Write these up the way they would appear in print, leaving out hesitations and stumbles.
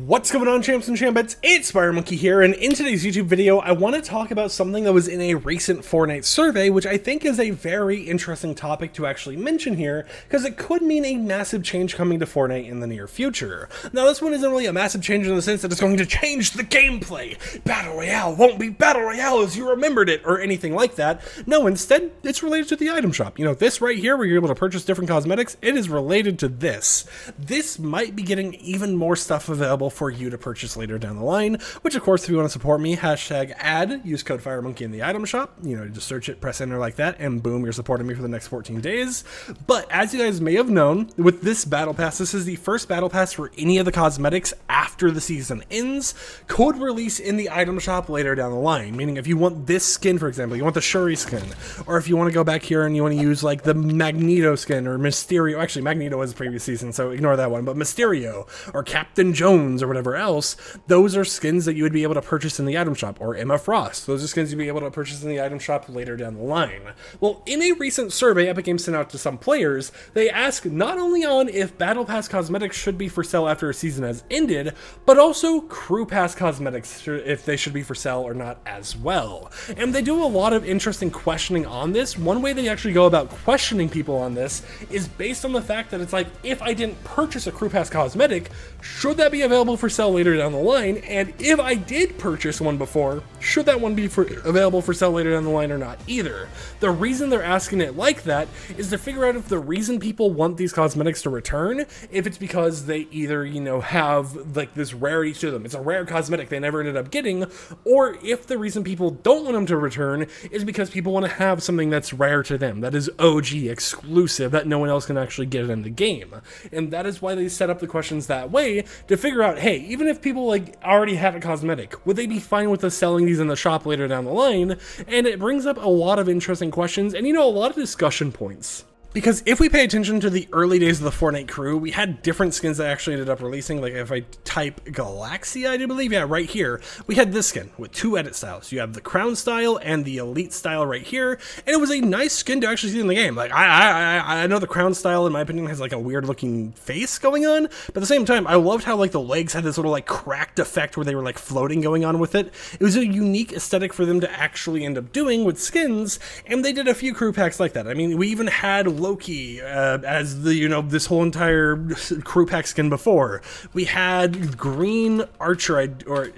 What's going on, champs and chambettes? It's FireMonkey here, and in today's YouTube video, I want to talk about something that was in a recent Fortnite survey, which I think is a very interesting topic to actually mention here, because it could mean a massive change coming to Fortnite in the near future. Now, this one isn't really a massive change in the sense that it's going to change the gameplay. Battle Royale won't be Battle Royale as you remembered it, or anything like that. No, instead, it's related to the item shop. You know, this right here, where you're able to purchase different cosmetics, it is related to this. This might be getting even more stuff available for you to purchase later down the line, which of course, if you want to support me, hashtag ad, use code FireMonkey in the item shop. You know, just search it, press enter like that, and boom, you're supporting me for the next 14 days. But as you guys may have known, with this battle pass, this is the first battle pass for any of the cosmetics after the season ends, could release in the item shop later down the line. Meaning if you want this skin, for example, you want the Shuri skin, or if you want to go back here and you want to use like the Magneto skin or Mysterio, actually Magneto was the previous season, so ignore that one, but Mysterio or Captain Jones or whatever else, those are skins that you would be able to purchase in the item shop, or Emma Frost. Those are skins you'd be able to purchase in the item shop later down the line. Well, in a recent survey Epic Games sent out to some players, they asked not only on if Battle Pass cosmetics should be for sale after a season has ended, but also Crew Pass cosmetics, if they should be for sale or not as well. And they do a lot of interesting questioning on this. One way they actually go about questioning people on this is based on the fact that it's like, if I didn't purchase a Crew Pass cosmetic, should that be available for sale later down the line? And if I did purchase one before, should that one be available for sale later down the line or not either? The reason they're asking it like that is to figure out if the reason people want these cosmetics to return, if it's because they either, you know, have like this rarity to them, it's a rare cosmetic they never ended up getting, or if the reason people don't want them to return is because people want to have something that's rare to them, that is OG, exclusive, that no one else can actually get in the game. And that is why they set up the questions that way, to figure out, hey, even if people like already have a cosmetic, would they be fine with us selling these in the shop later down the line? And it brings up a lot of interesting questions and, you know, a lot of discussion points. Because if we pay attention to the early days of the Fortnite crew, we had different skins that actually ended up releasing. Like if I type Galaxia, I do believe, yeah, right here, we had this skin with two edit styles. You have the Crown style and the Elite style right here, and it was a nice skin to actually see in the game. Like I know the Crown style, in my opinion, has like a weird looking face going on, but at the same time, I loved how like the legs had this little like cracked effect where they were like floating going on with it. It was a unique aesthetic for them to actually end up doing with skins, and they did a few crew packs like that. I mean, we even had Loki as the, you know, this whole entire crew pack skin before. We had Green Archer, or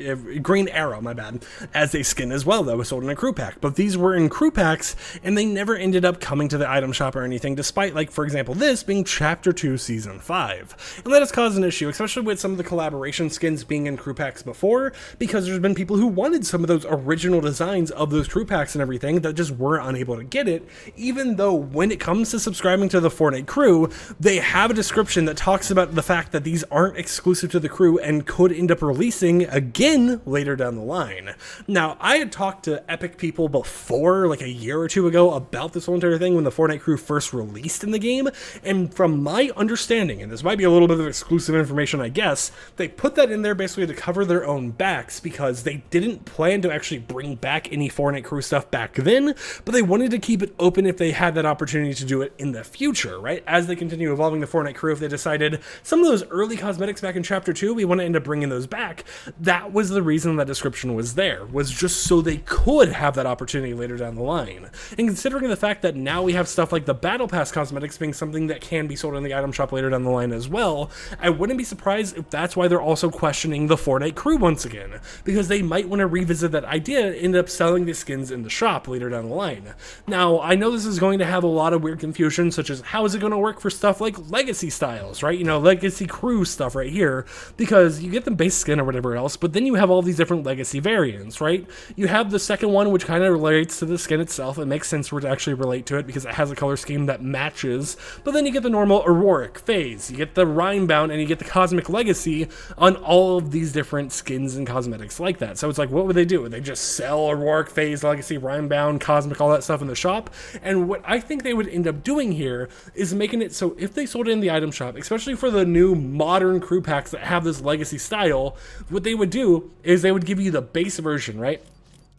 Green Arrow, my bad, as a skin as well that was sold in a crew pack. But these were in crew packs, and they never ended up coming to the item shop or anything, despite, like, for example, this being Chapter 2, Season 5. And that has caused an issue, especially with some of the collaboration skins being in crew packs before, because there's been people who wanted some of those original designs of those crew packs and everything that just were unable to get it, even though when it comes to subscribing to the Fortnite crew, they have a description that talks about the fact that these aren't exclusive to the crew and could end up releasing again later down the line. Now, I had talked to Epic people before, like a year or two ago, about this whole entire thing when the Fortnite crew first released in the game, and from my understanding, and this might be a little bit of exclusive information, I guess, they put that in there basically to cover their own backs because they didn't plan to actually bring back any Fortnite crew stuff back then, but they wanted to keep it open if they had that opportunity to do it in the future, right? As they continue evolving the Fortnite crew, if they decided some of those early cosmetics back in Chapter 2, we want to end up bringing those back, that was the reason that description was there, was just so they could have that opportunity later down the line. And considering the fact that now we have stuff like the Battle Pass cosmetics being something that can be sold in the item shop later down the line as well, I wouldn't be surprised if that's why they're also questioning the Fortnite crew once again, because they might want to revisit that idea and end up selling the skins in the shop later down the line. Now, I know this is going to have a lot of weird confusion, such as how is it going to work for stuff like legacy styles, right? You know, legacy crew stuff right here, because you get the base skin or whatever else, but then you have all these different legacy variants, right? You have the second one, which kind of relates to the skin itself. It makes sense for it to actually relate to it because it has a color scheme that matches, but then you get the normal Auroric phase, you get the Rhymebound, and you get the Cosmic Legacy on all of these different skins and cosmetics like that. So it's like, what would they do? Would they just sell Auroric phase, Legacy, Rhymebound, Cosmic, all that stuff in the shop? And what I think they would end up doing here is making it so if they sold it in the item shop, especially for the new modern crew packs that have this legacy style, what they would do is they would give you the base version, right?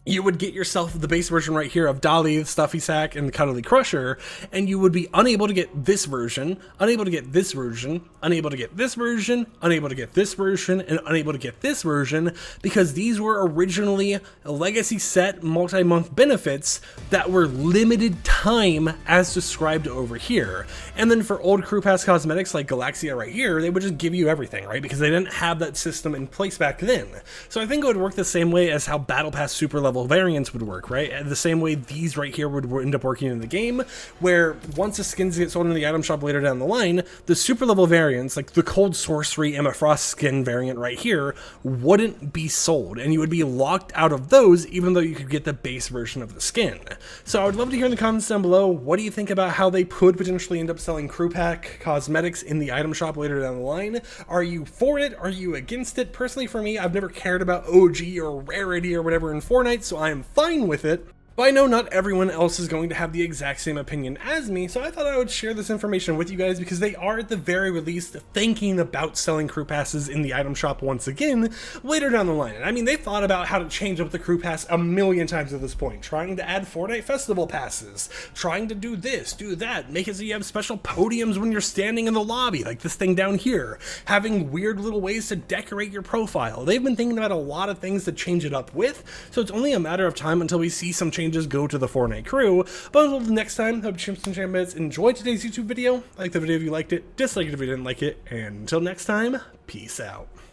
you would get yourself the base version right here of Dolly, Stuffy Sack, and the Cuddly Crusher, and you would be unable to get this version, unable to get this version, unable to get this version, unable to get this version, and unable to get this version, because these were originally a legacy set multi-month benefits that were limited time as described over here. And then for old Crew Pass cosmetics like Galaxia right here, they would just give you everything, right? Because they didn't have that system in place back then. So I think it would work the same way as how Battle Pass super level variants would work, right? The same way these right here would end up working in the game, where once the skins get sold in the item shop later down the line, the super level variants, like the Cold Sorcery Emma Frost skin variant right here, wouldn't be sold, and you would be locked out of those even though you could get the base version of the skin. So I would love to hear in the comments down below, what do you think about how they could potentially end up selling crew pack cosmetics in the item shop later down the line? Are you for it? Are you against it? Personally, for me, I've never cared about OG or rarity or whatever in Fortnite, so I am fine with it. But I know not everyone else is going to have the exact same opinion as me, so I thought I would share this information with you guys because they are at the very least thinking about selling crew passes in the item shop once again later down the line. And I mean, they've thought about how to change up the crew pass a million times at this point, trying to add Fortnite festival passes, trying to do this, do that, make it so you have special podiums when you're standing in the lobby, like this thing down here, having weird little ways to decorate your profile. They've been thinking about a lot of things to change it up with, so it's only a matter of time until we see some changes go to the Fortnite crew. But until next time, hope Chimps and Chambits enjoyed today's YouTube video. Like the video if you liked it, dislike it if you didn't like it, and until next time, peace out.